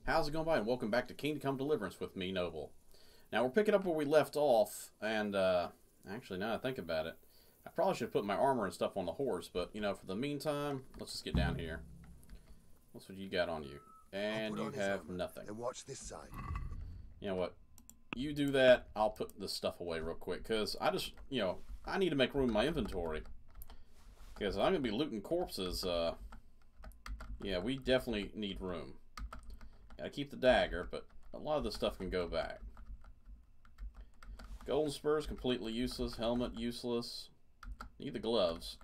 How's it going by? And welcome back to Kingdom Come Deliverance with me, Noble. Now we're picking up where we left off, and actually now I think about it, I probably should have put my armor and stuff on the horse, but you know, for the meantime, let's just get down here. What's what you got on you? And you have nothing. And watch this side. You know what? You do that, I'll put this stuff away real quick, because I just, you know, I need to make room in my inventory. Because I'm going to be looting corpses, yeah, we definitely need room. Gotta keep the dagger, but a lot of this stuff can go back. Golden spurs, completely useless. Helmet, useless. Need the gloves.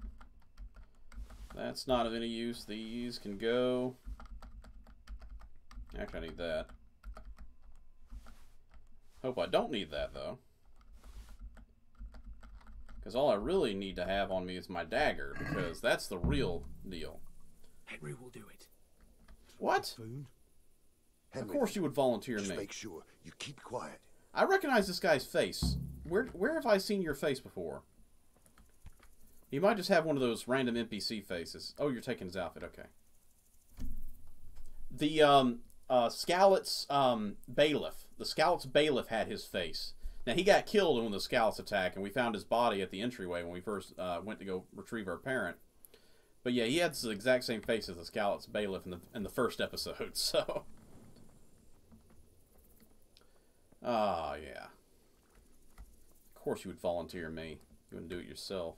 That's not of any use. These can go. Actually, I need that. Hope I don't need that, though. Because all I really need to have on me is my dagger, because that's the real deal. Henry will do it. What? Spoon? Of course you would volunteer Just me. make sure you keep quiet. I recognize this guy's face. Where have I seen your face before? You might just have one of those random NPC faces. Oh, you're taking his outfit. Okay. The Scowlet's bailiff. The Scowlet's bailiff had his face. Now, he got killed in the Scowlet's attack, and we found his body at the entryway when we first went to go retrieve our parent. But yeah, he had the exact same face as the Scowlet's bailiff in the first episode, so... Ah, yeah. Of course you would volunteer me. You wouldn't do it yourself.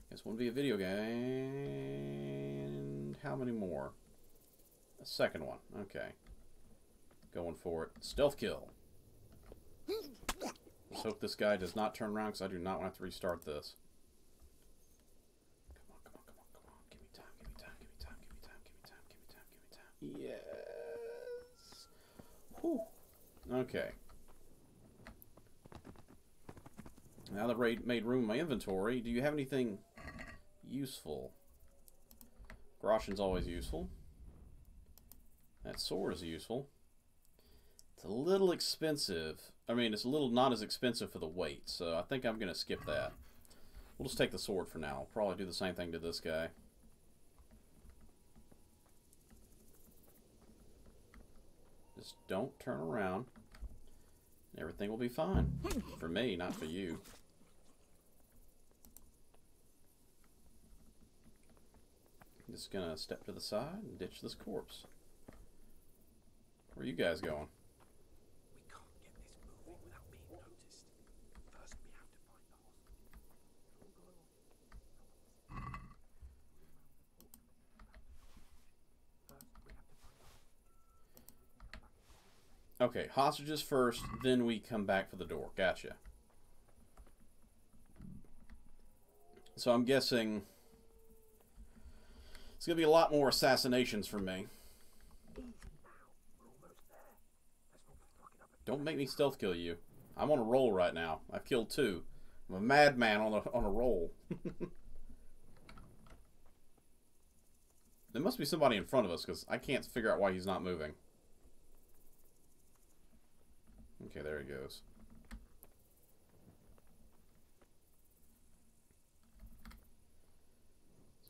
This wouldn't be a video game. And how many more? A second one. Okay. Going for it. Stealth kill. Let's hope this guy does not turn around, because I do not want to restart this. Come on, come on, come on, come on. Give me time, give me time, give me time, give me time, give me time, give me time, give me time. Yes. Whew. Okay. Now that I made room in my inventory, do you have anything useful? Groschen's always useful. That sword is useful. It's a little expensive. I mean, it's a little not as expensive for the weight, so I think I'm going to skip that. We'll just take the sword for now. I'll probably do the same thing to this guy. Just don't turn around. Everything will be fine. For me, not for you. I'm just gonna step to the side and ditch this corpse. Where are you guys going? We can't get this moving without being noticed. First, we have to find the hospital. Okay, hostages first, then we come back for the door. Gotcha. So I'm guessing it's going to be a lot more assassinations from me. Don't make me stealth kill you. I'm on a roll right now. I've killed 2. I'm a madman on a roll. There must be somebody in front of us, because I can't figure out why he's not moving. Okay, there he goes.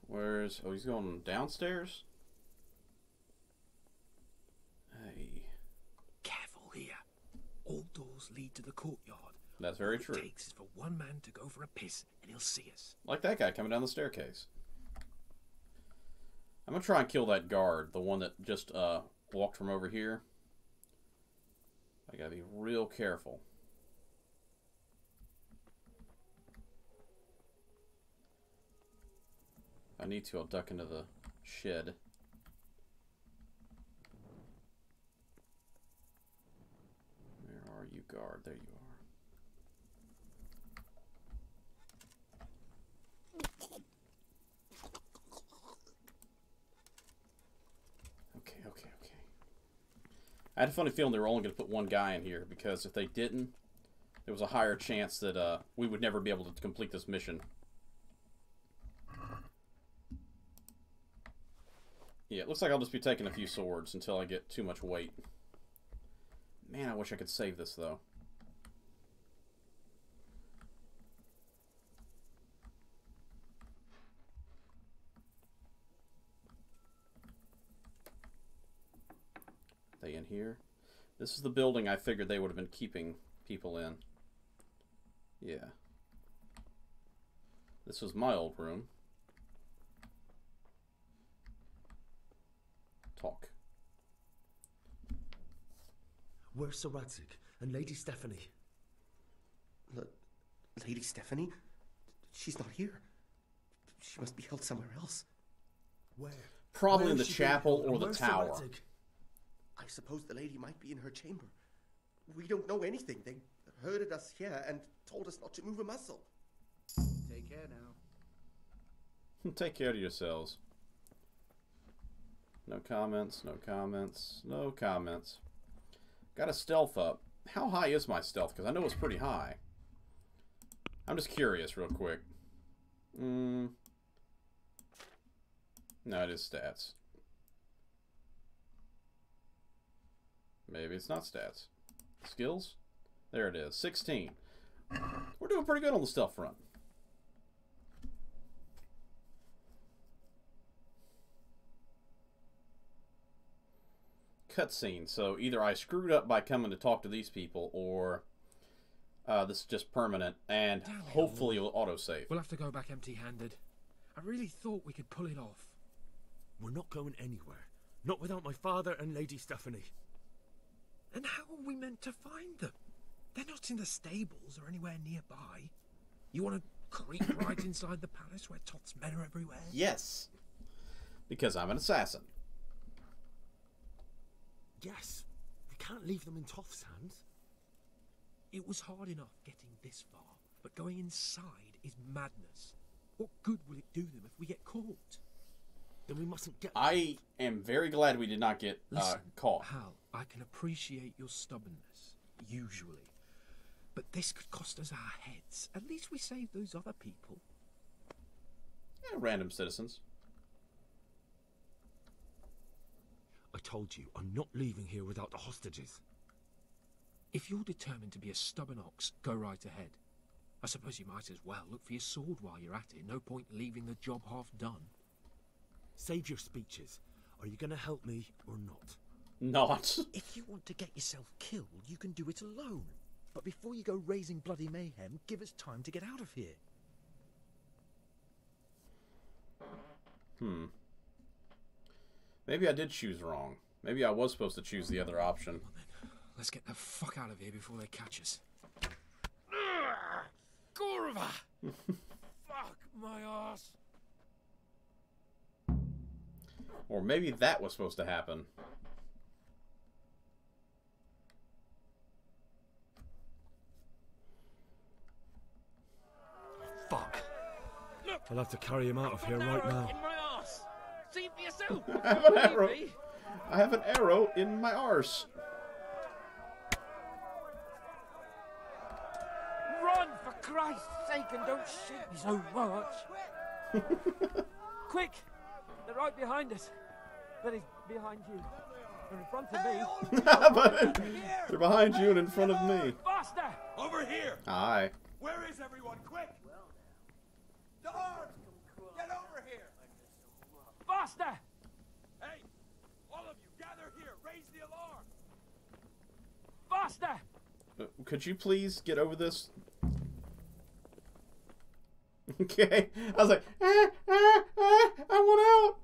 Where's... Oh, he's going downstairs? Hey. Careful here. All doors lead to the courtyard. That's very All true. it takes is for one man to go for a piss, and he'll see us. Like that guy coming down the staircase. I'm going to try and kill that guard, the one that just walked from over here. I gotta be real careful. If I need to, I'll duck into the shed. Where are you, guard? There you are. Okay, okay, okay. I had a funny feeling they were only going to put one guy in here, because if they didn't, there was a higher chance that we would never be able to complete this mission. Yeah, it looks like I'll just be taking a few swords until I get too much weight. Man, I wish I could save this, though. here. This is the building I figured they would have been keeping people in. Yeah. This was my old room. Talk. Where's Sir Radzig and Lady Stephanie? Lady Stephanie? She's not here. She must be held somewhere else. Where? Probably Where in the has she been chapel held, or and the where's Sir tower. Radzig? I suppose the lady might be in her chamber. We don't know anything. They herded us here and told us not to move a muscle. Take care now. Take care of yourselves. No comments, no comments, no comments. Got a stealth up. How high is my stealth? Because I know it's pretty high. I'm just curious real quick. No, it is stats. Maybe it's not stats. Skills? There it is. 16. We're doing pretty good on the stealth front. Cutscene. So either I screwed up by coming to talk to these people, or this is just permanent, and hopefully it'll autosave. We'll have to go back empty-handed. I really thought we could pull it off. We're not going anywhere. Not without my father and Lady Stephanie. And how are we meant to find them? They're not in the stables or anywhere nearby. You want to creep right inside the palace where Toth's men are everywhere? Yes. Because I'm an assassin. Yes. We can't leave them in Toth's hands. It was hard enough getting this far, but going inside is madness. What good will it do them if we get caught? Then we mustn't get... I am very glad we did not get Listen, caught. Hal, I can appreciate your stubbornness, usually. But this could cost us our heads. At least we saved those other people. Yeah, random citizens. I told you, I'm not leaving here without the hostages. If you're determined to be a stubborn ox, go right ahead. I suppose you might as well look for your sword while you're at it. No point leaving the job half done. Save your speeches. Are you going to help me or not? Not. If you want to get yourself killed, you can do it alone. But before you go raising bloody mayhem, give us time to get out of here. Maybe I did choose wrong. Maybe I was supposed to choose the other option. Well then, let's get the fuck out of here before they catch us. Gorva! Fuck my ass! Or maybe that was supposed to happen. Fuck. I'll have to carry him out of here right now. In my ass! See for yourself! I have an arrow. I have an arrow in my arse. Run, for Christ's sake, and don't shoot me so much! Quick! They're right behind us. But he's behind you. They're in front of me. But they're behind you and in front of me. Faster! Over here! Aye. Where is everyone? Quick! Guard! Get over here! Faster! Hey! All of you, gather here! Raise the alarm! Faster! Could you please get over this? Okay. I was like, I want out.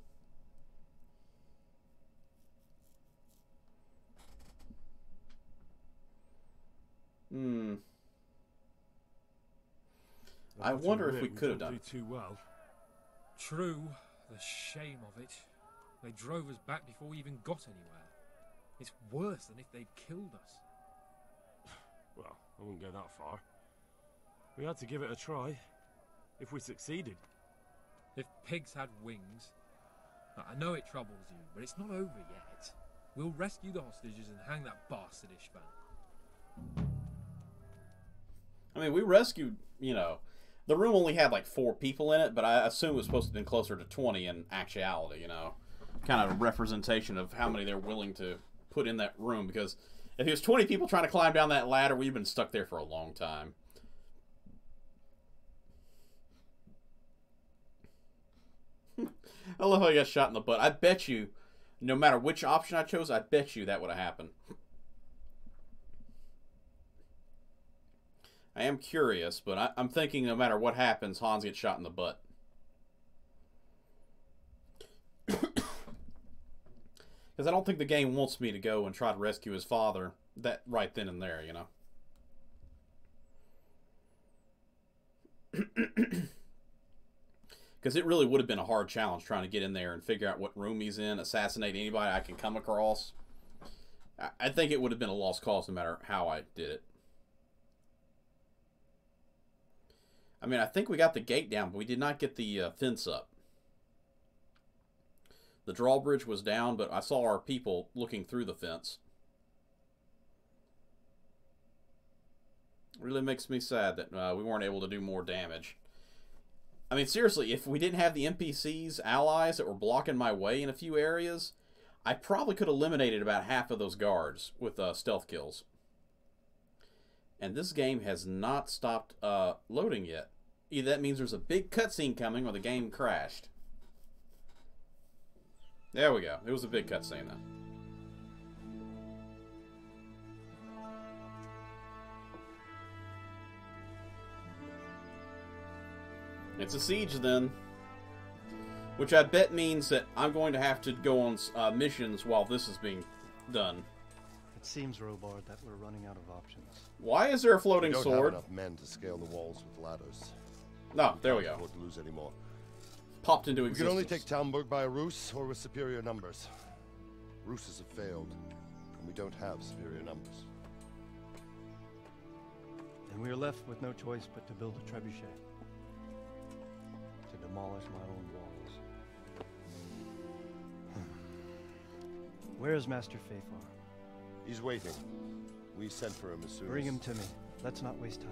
I wonder if we could have done it. Too well. True. The shame of it. They drove us back before we even got anywhere. It's worse than if they'd killed us. Well, I wouldn't go that far. We had to give it a try. If we succeeded. If pigs had wings... I know it troubles you, but it's not over yet. We'll rescue the hostages and hang that bastard Ishvan. I mean, we rescued, you know, the room only had like 4 people in it, but I assume it was supposed to have been closer to 20 in actuality, you know. Kind of a representation of how many they're willing to put in that room, because if it was 20 people trying to climb down that ladder, we've been stuck there for a long time. I love how he got shot in the butt. I bet you No matter which option I chose, I bet you that would have happened. I am curious, but I'm thinking no matter what happens, Hans gets shot in the butt. Because I don't think the game wants me to go and try to rescue his father that right then and there, you know. Because it really would have been a hard challenge trying to get in there and figure out what room he's in, assassinate anybody I can come across. I think it would have been a lost cause no matter how I did it. I mean, I think we got the gate down, but we did not get the fence up. The drawbridge was down, but I saw our people looking through the fence. Really makes me sad that we weren't able to do more damage. I mean, seriously, if we didn't have the NPCs, allies that were blocking my way in a few areas, I probably could have eliminated about half of those guards with stealth kills. And this game has not stopped loading yet. Either that means there's a big cutscene coming or the game crashed. There we go. It was a big cutscene then. It's a siege then. Which I bet means that I'm going to have to go on missions while this is being done. It seems, Robard, that we're running out of options. Why is there a floating We don't sword? have enough men to scale the walls with ladders. No, there we Can't go. afford to lose any more. Popped into We existence. can only take Talmberg by a ruse or with superior numbers. Ruses have failed, and we don't have superior numbers. Then we are left with no choice but to build a trebuchet. To demolish my own walls. Where is Master Fafar? He's waiting. We sent for him as soon Bring as... him to me. Let's not waste time.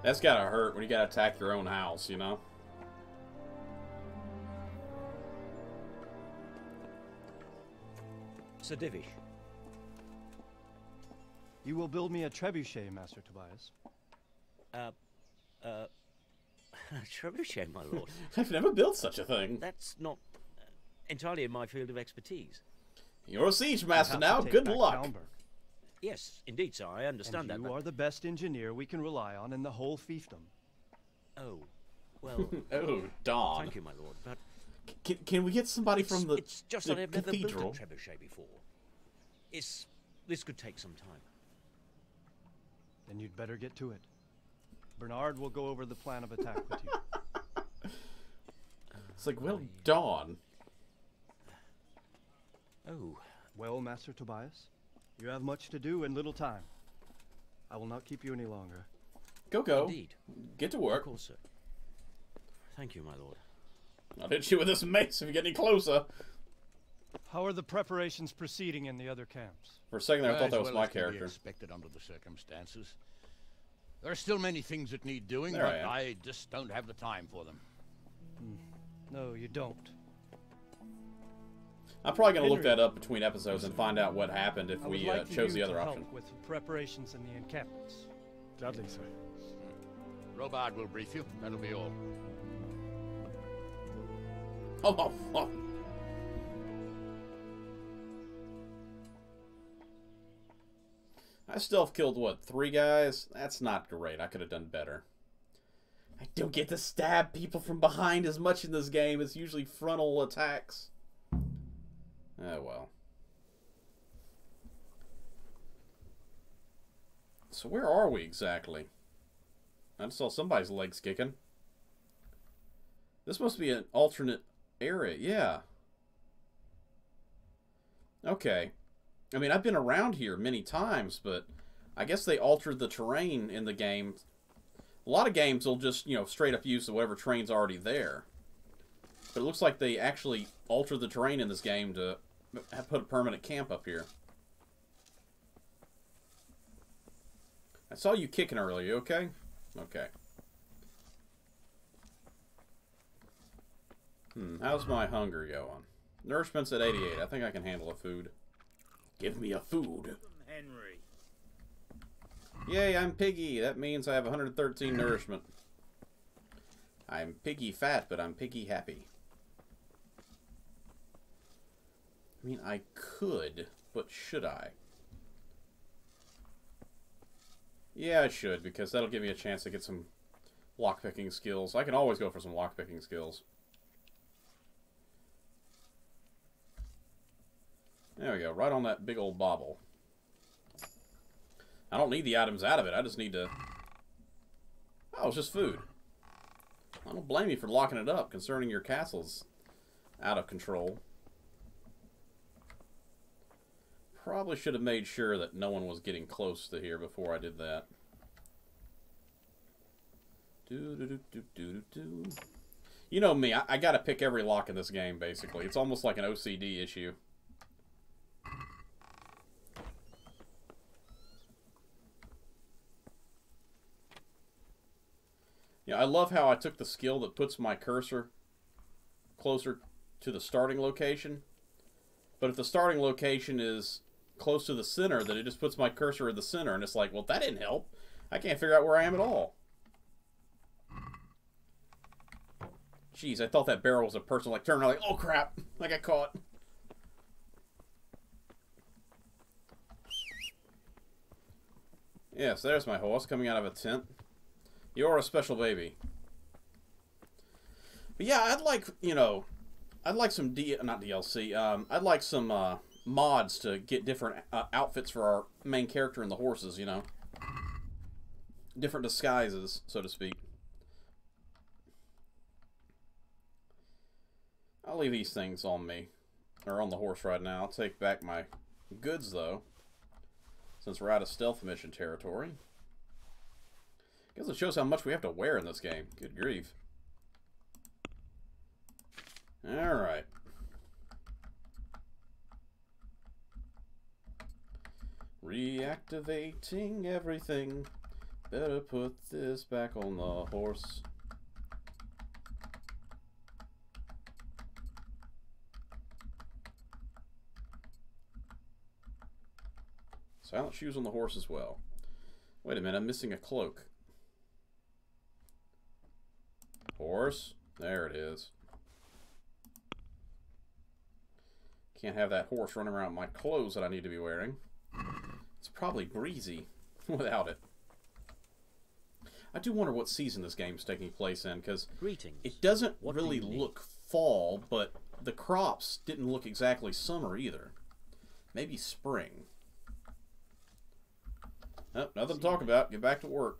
That's gotta hurt when you gotta attack your own house, you know? Sir Divish. You will build me a trebuchet, Master Tobias. Trebuchet, my lord. I've never built such a thing. That's not entirely in my field of expertise. You're a siege master You have now. to take Good back luck. Talmberg. Yes, indeed, sir. I understand that. And but... you are the best engineer we can rely on in the whole fiefdom. Oh, well. Oh, Dawn. Thank you, my lord. But Can we get somebody from the it's just the that I've never cathedral? built a trebuchet before. This could take some time. Then you'd better get to it. Bernard will go over the plan of attack with you. It's like, well, Dawn. Oh. Well, Master Tobias, you have much to do and little time. I will not keep you any longer. Go. Indeed. Get to Of work. course, sir. Thank you, my lord. I'll hit you with this mace if you get any closer. How are the preparations proceeding in the other camps? For a second there, I thought that was As my well as can be character. expected under the circumstances. There are still many things that need doing, There I but am. I just don't have the time for them. No, you don't. I'm probably going to look Henry. that up between episodes and find out what happened if I would we like for chose you the other to option. help with preparations in the encampments. Gladly, sir. Robard will brief you. That'll be all. Oh. I still have killed, what, 3 guys? That's not great. I could have done better. I don't get to stab people from behind as much in this game. It's usually frontal attacks. Oh, well. So where are we exactly? I just saw somebody's legs kicking. This must be an alternate area. Yeah. Okay. I mean, I've been around here many times, but I guess they altered the terrain in the game. A lot of games will just, straight up use whatever terrain's already there. But it looks like they actually altered the terrain in this game to put a permanent camp up here. I saw you kicking earlier. You okay? Okay. How's my hunger going? Nourishment's at 88. I think I can handle a food. Give me a food. Henry. Yay, I'm piggy. That means I have 113 nourishment. I'm piggy fat, but I'm piggy happy. I mean, I could, but should I? Yeah, I should, because that'll give me a chance to get some lockpicking skills. I can always go for some lockpicking skills. There we go, right on that big old bauble. I don't need the items out of it, I just need to... Oh, it's just food. I don't blame you for locking it up, concerning your castle's out of control. Probably should have made sure that no one was getting close to here before I did that. You know me, I gotta pick every lock in this game, basically. It's almost like an OCD issue. Yeah, I love how I took the skill that puts my cursor closer to the starting location. But if the starting location is close to the center, then it just puts my cursor in the center. And it's like, well, that didn't help. I can't figure out where I am at all. Jeez, I thought that barrel was a person. Like, turning around like, oh, crap. I got caught. Yes, there's my horse coming out of a tent. You're a special baby. But yeah, I'd like, you know, I'd like some not DLC. I'd like some mods to get different outfits for our main character and the horses, you know. Different disguises, so to speak. I'll leave these things on me, or on the horse right now. I'll take back my goods, though, since we're out of stealth mission territory. Guess it shows how much we have to wear in this game. Good grief. Alright. Reactivating everything. Better put this back on the horse. Silent shoes on the horse as well. Wait a minute, I'm missing a cloak. Horse. There it is. Can't have that horse running around my clothes that I need to be wearing. It's probably breezy without it. I do wonder what season this game's taking place in, because it doesn't really look fall, but the crops didn't look exactly summer either. Maybe spring. Oh, nothing to talk about. Get back to work.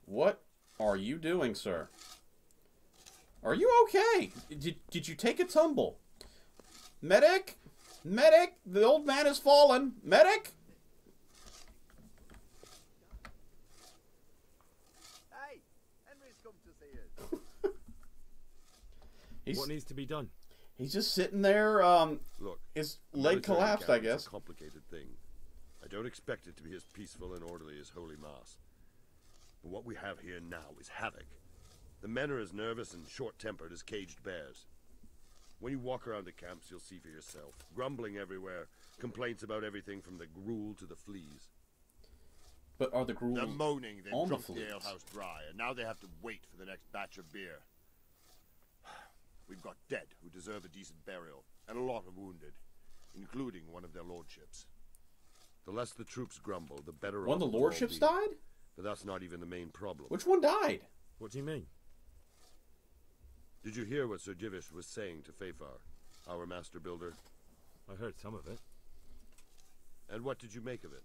What are you doing, sir? Are you okay? Did you take a tumble? Medic? Medic! The old man has fallen. Medic! Hey, Henry's come to see us. What needs to be done? He's just sitting there. Look, his leg collapsed, I guess. It's a complicated thing. I don't expect it to be as peaceful and orderly as Holy Mass. But what we have here now is havoc. The men are as nervous and short-tempered as caged bears. When you walk around the camps, you'll see for yourself. Grumbling everywhere. Complaints about everything from the gruel to the fleas. But are the gruel They're moaning they on drunk the the fleas? alehouse dry, and now they have to wait for the next batch of beer. We've got dead who deserve a decent burial, and a lot of wounded, including one of their lordships. The less the troops grumble, the better. One of the lordships died? But that's not even the main problem. Which one died? What do you mean? Did you hear what Sir Divish was saying to Fafar, our master builder? I heard some of it. And what did you make of it?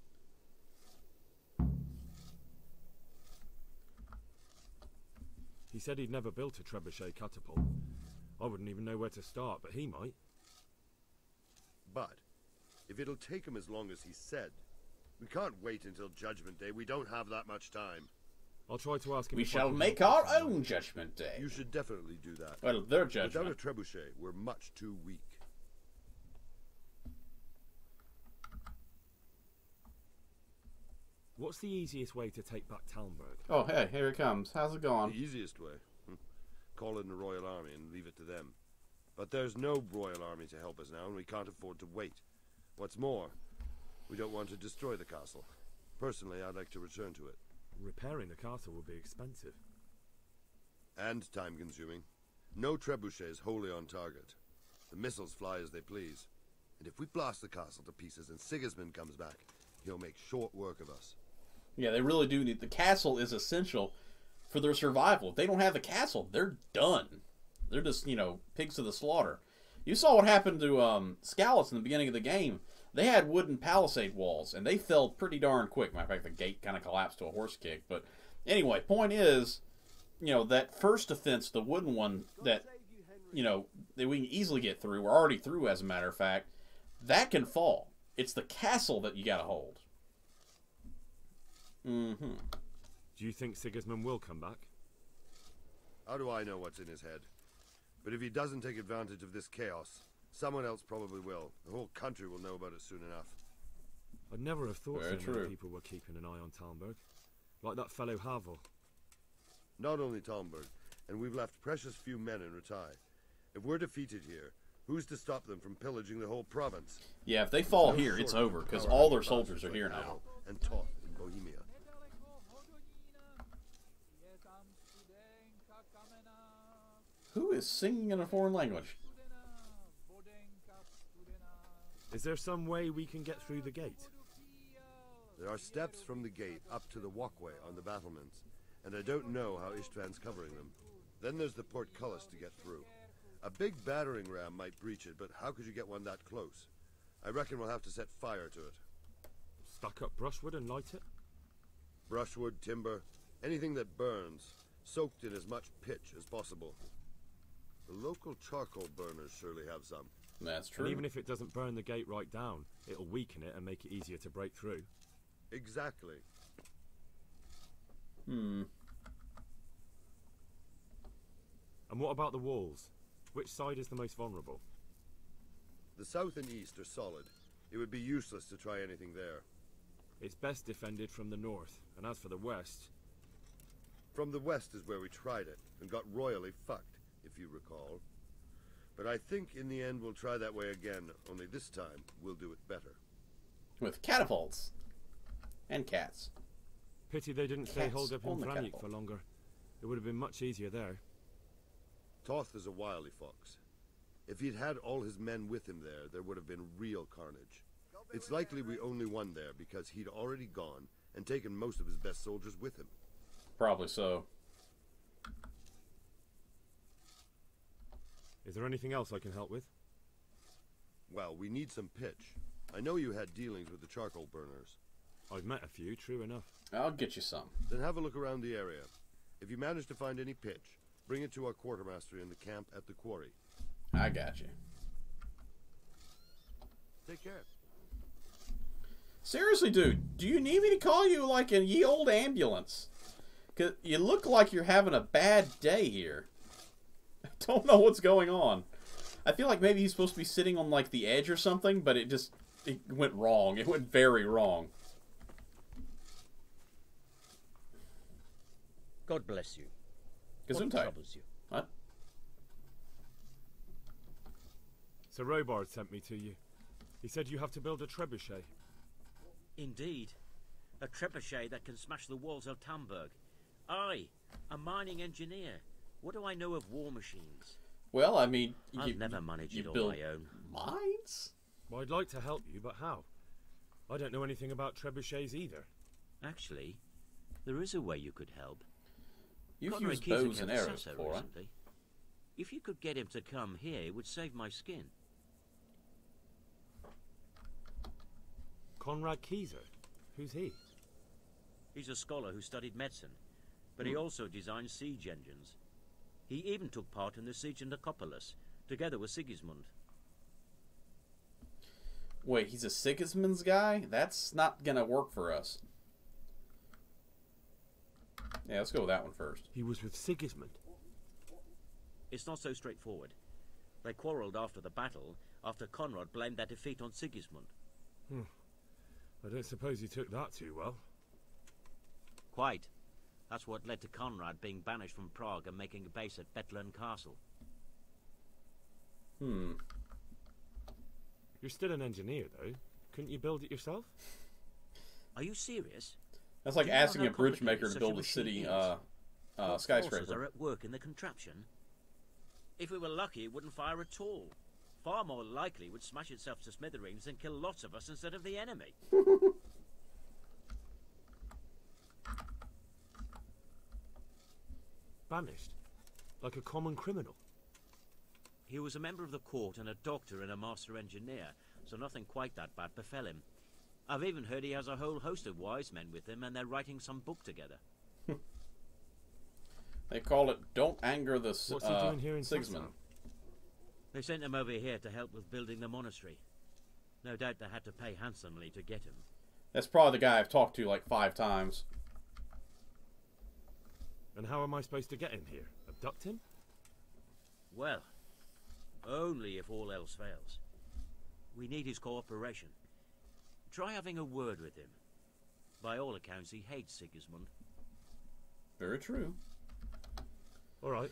He said he'd never built a trebuchet catapult. I wouldn't even know where to start, but he might. But if it'll take him as long as he said, we can't wait until Judgment Day. We don't have that much time. I'll try to ask him. We if I shall can make help our him. own Judgment Day. You should definitely do that. Well, their judgment. Without a trebuchet, we're much too weak. What's the easiest way to take back Talmberg? Oh, hey, here it comes. How's it going? The easiest way. Call in the Royal Army and leave it to them. But there's no Royal Army to help us now, and we can't afford to wait. What's more, we don't want to destroy the castle. Personally, I'd like to return to it. repairing the castle will be expensive. And time-consuming. No trebuchet is wholly on target. The missiles fly as they please. And if we blast the castle to pieces and Sigismund comes back, he'll make short work of us. Yeah, they really do need... The castle is essential for their survival. If they don't have the castle, they're done. They're just, you know, pigs to the slaughter. You saw what happened to Scalus in the beginning of the game. They had wooden palisade walls, and they fell pretty darn quick. Matter of fact, the gate kind of collapsed to a horse kick. But anyway, point is, you know, that first defense, the wooden one that, you know, that we can easily get through, we're already through as a matter of fact, that can fall. It's the castle that you got to hold. Mm-hmm. Do you think Sigismund will come back? How do I know what's in his head? But if he doesn't take advantage of this chaos, someone else probably will. The whole country will know about it soon enough. I'd never have thought Very so true. many people were keeping an eye on Talmberg. Like that fellow Havel. Not only Talmberg, and we've left precious few men in Ratai. If we're defeated here, who's to stop them from pillaging the whole province? Yeah, if they fall here, it's over, because all their soldiers are here now. And Toth in Bohemia. Who is singing in a foreign language? Is there some way we can get through the gate? There are steps from the gate up to the walkway on the battlements, and I don't know how Istvan's covering them. Then there's the portcullis to get through. A big battering ram might breach it, but how could you get one that close? I reckon we'll have to set fire to it. Stack up brushwood and light it? Brushwood, timber, anything that burns, soaked in as much pitch as possible. The local charcoal burners surely have some. That's true. And even if it doesn't burn the gate right down, it'll weaken it and make it easier to break through. Exactly. Hmm. And what about the walls? Which side is the most vulnerable? The south and east are solid. It would be useless to try anything there. It's best defended from the north, and as for the west... From the west is where we tried it, and got royally fucked, if you recall. But I think in the end we'll try that way again, only this time we'll do it better. With catapults. And cats. Pity they didn't stay Cats holed up in on the Vranic catapult. for longer. It would have been much easier there. Toth is a wily fox. If he'd had all his men with him there, there would have been real carnage. It's likely we only won there because he'd already gone and taken most of his best soldiers with him. Probably so. Is there anything else I can help with? Well, we need some pitch. I know you had dealings with the charcoal burners. I've met a few, true enough. I'll get you some. Then have a look around the area. If you manage to find any pitch, bring it to our quartermaster in the camp at the quarry. I got you. Take care. Seriously, dude, do you need me to call you like a ye old ambulance? 'Cause you look like you're having a bad day here. I don't know what's going on. I feel like maybe he's supposed to be sitting on like the edge or something, but it went wrong. It went very wrong. God bless you. What Gesundheit. troubles you? What? Sir Robard sent me to you. He said you have to build a trebuchet. Indeed. A trebuchet that can smash the walls of Tamburg. I, a mining engineer. What do I know of war machines? Well, I mean, I've never managed it on build my own. mines? Well, I'd like to help you, but how? I don't know anything about trebuchets either. Actually, there is a way you could help. You've Connor used Keezer bows came and to arrows Sasso before, right? recently. If you could get him to come here, it would save my skin. Conrad Keezer? Who's he? He's a scholar who studied medicine, but he also designed siege engines. He even took part in the siege of Nicopolis, together with Sigismund. Wait, he's a Sigismund's guy? That's not gonna work for us. Yeah, let's go with that one first. He was with Sigismund. It's not so straightforward. They quarrelled after the battle, after Conrad blamed their defeat on Sigismund. I don't suppose he took that too well. Quite. That's what led to Conrad being banished from Prague and making a base at Bethlen Castle. You're still an engineer, though. Couldn't you build it yourself? Are you serious? That's like Do you know asking how a bridge complicated maker to such build a machine city is? What forces skyscraper. are at work in the contraption? If we were lucky, it wouldn't fire at all. Far more likely, it would smash itself to smithereens and kill lots of us instead of the enemy. Banished? Like a common criminal? He was a member of the court and a doctor and a master engineer, so nothing quite that bad befell him. I've even heard he has a whole host of wise men with him, and they're writing some book together. They call it "Don't Anger the What's he doing here in Sigsman." Saxon? They sent him over here to help with building the monastery. No doubt they had to pay handsomely to get him. That's probably the guy I've talked to like 5 times. And how am I supposed to get him here? Abduct him? Well, only if all else fails. We need his cooperation. Try having a word with him. By all accounts, he hates Sigismund. Very true. Alright,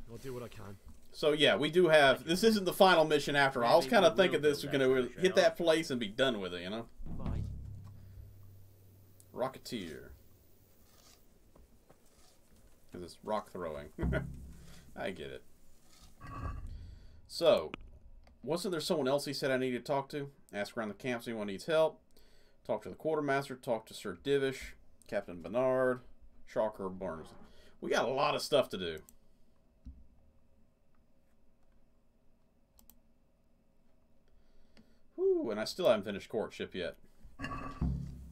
I'll do what I can. So yeah, we do have... This isn't the final mission after all. I was kind of thinking this was going to hit that place and be done with it, you know? Bye. Rocketeer. Because it's rock throwing. I get it. So, wasn't there someone else he said I needed to talk to? Ask around the camp if anyone needs help. Talk to the quartermaster. Talk to Sir Divish. Captain Bernard. Shocker Burns. We got a lot of stuff to do. Whew, and I still haven't finished courtship yet.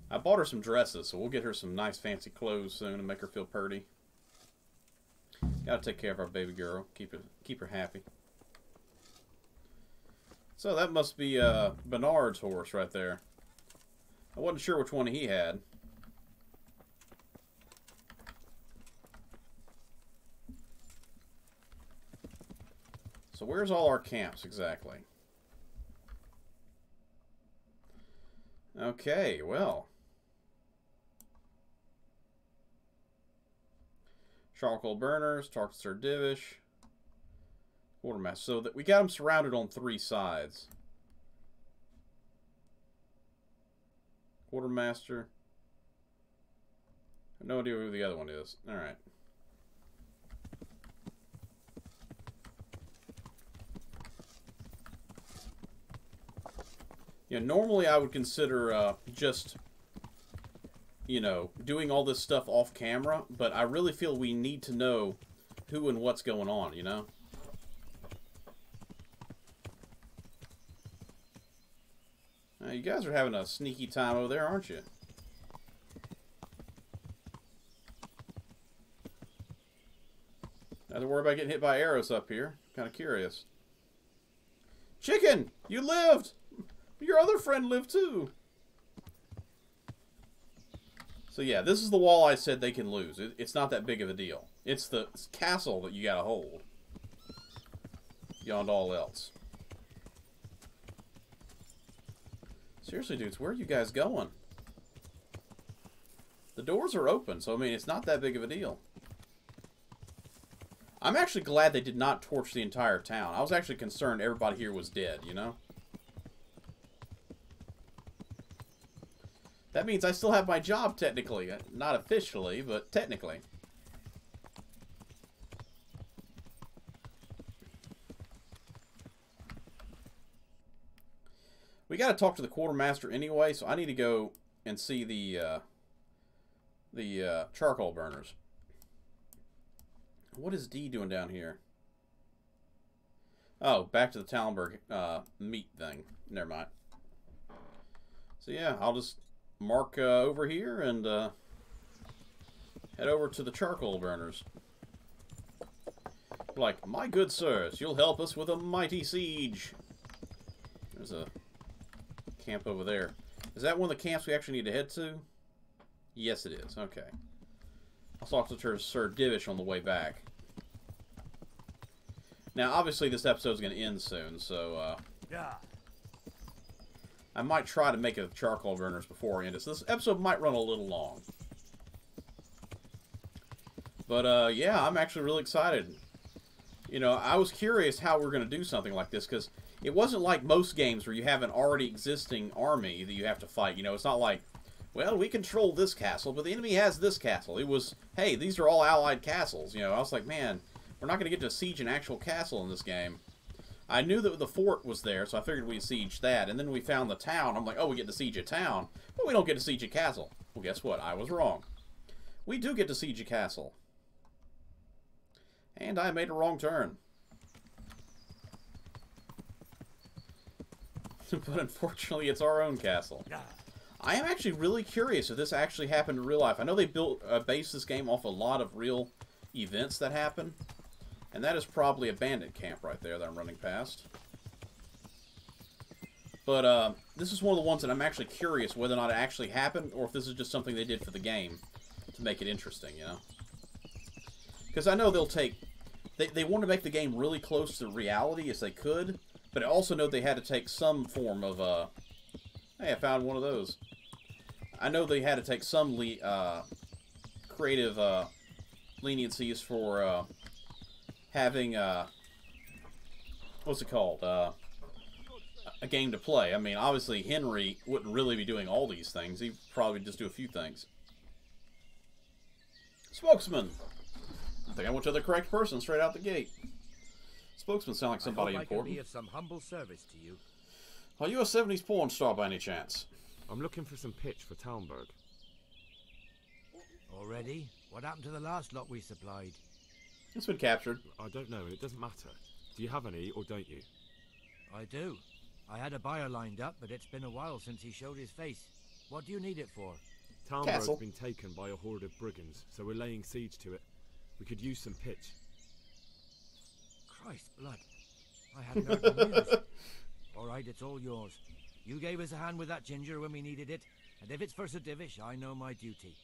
I bought her some dresses, so we'll get her some nice fancy clothes soon and make her feel pretty. Gotta take care of our baby girl. Keep her happy. So that must be Bernard's horse right there. I wasn't sure which one he had. So where's all our camps exactly? Okay, well. Charcoal burners, talk to Sir Divish. Quartermaster. So that we got them surrounded on 3 sides. Quartermaster. I have no idea who the other one is. Alright. You know, normally I would consider just, you know, doing all this stuff off camera, but I really feel we need to know who and what's going on, you know? You guys are having a sneaky time over there, aren't you? Not to worry about getting hit by arrows up here. Kind of curious. Chicken! You lived! Your other friend lived too! So yeah, this is the wall I said they can lose. It's not that big of a deal. It's the castle that you gotta hold. Beyond all else. Seriously, dudes, where are you guys going? The doors are open, so I mean, it's not that big of a deal. I'm actually glad they did not torch the entire town. I was actually concerned everybody here was dead, you know? That means I still have my job, technically. Not officially, but technically. We got to talk to the quartermaster anyway, so I need to go and see the charcoal burners. What is D doing down here? Oh, back to the Tallenberg meat thing. Never mind. So yeah, I'll just mark over here and head over to the charcoal burners. Like, my good sirs, you'll help us with a mighty siege. There's a camp over there. Is that one of the camps we actually need to head to? Yes, it is. Okay. I'll talk to Sir Divish on the way back. Now, obviously, this episode's going to end soon, so Yeah. I might try to make it charcoal burners before I end it. So this episode might run a little long. But, yeah, I'm actually really excited. You know, I was curious how we're going to do something like this, because it wasn't like most games where you have an already existing army that you have to fight. You know, it's not like well, we control this castle, but the enemy has this castle. It was, hey, these are all allied castles. You know, I was like, man, we're not going to get to siege an actual castle in this game. I knew that the fort was there, so I figured we'd siege that. And then we found the town. I'm like, oh, we get to siege a town, but we don't get to siege a castle. Well, guess what? I was wrong. We do get to siege a castle. And I made a wrong turn. But unfortunately, it's our own castle. I am actually really curious if this actually happened in real life. I know they based this game off a lot of real events that happen. And that is probably a bandit camp right there that I'm running past. But this is one of the ones that I'm actually curious whether or not it actually happened, or if this is just something they did for the game to make it interesting, you know? Because I know they'll take... They want to make the game really close to reality as they could, but I also know they had to take some form of... hey, I found one of those. I know they had to take some creative leniencies for... having, what's it called, a game to play. I mean, obviously, Henry wouldn't really be doing all these things. He'd probably just do a few things. Spokesman! I think I went to the correct person straight out the gate. Spokesman sound like somebody important. I can be of some humble service to you. Are you a 70s porn star by any chance? I'm looking for some pitch for Talmberg. Already? What happened to the last lot we supplied? It's been captured. I don't know, and it doesn't matter. Do you have any, or don't you? I do. I had a buyer lined up, but it's been a while since he showed his face. What do you need it for? Talmberg's been taken by a horde of brigands, so we're laying siege to it. We could use some pitch. Christ blood. I hadn't heard the news. All right, it's all yours. You gave us a hand with that ginger when we needed it, and if it's for Sir Divish, I know my duty.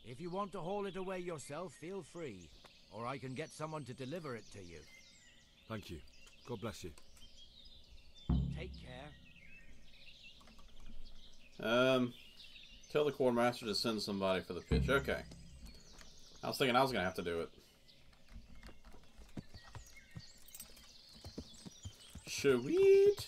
If you want to haul it away yourself, feel free. Or I can get someone to deliver it to you. Thank you. God bless you. Take care. Tell the quartermaster to send somebody for the pitch. Okay. I was thinking I was going to have to do it. Sweet.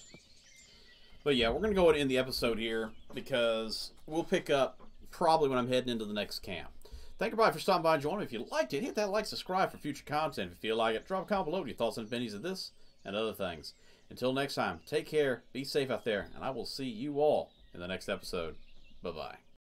But yeah, we're going to go ahead and end the episode here because we'll pick up probably when I'm heading into the next camp. Thank you, everybody, for stopping by and joining me. If you liked it, hit that like, subscribe for future content. If you feel like it, drop a comment below with your thoughts and opinions of this and other things. Until next time, take care, be safe out there, and I will see you all in the next episode. Bye-bye.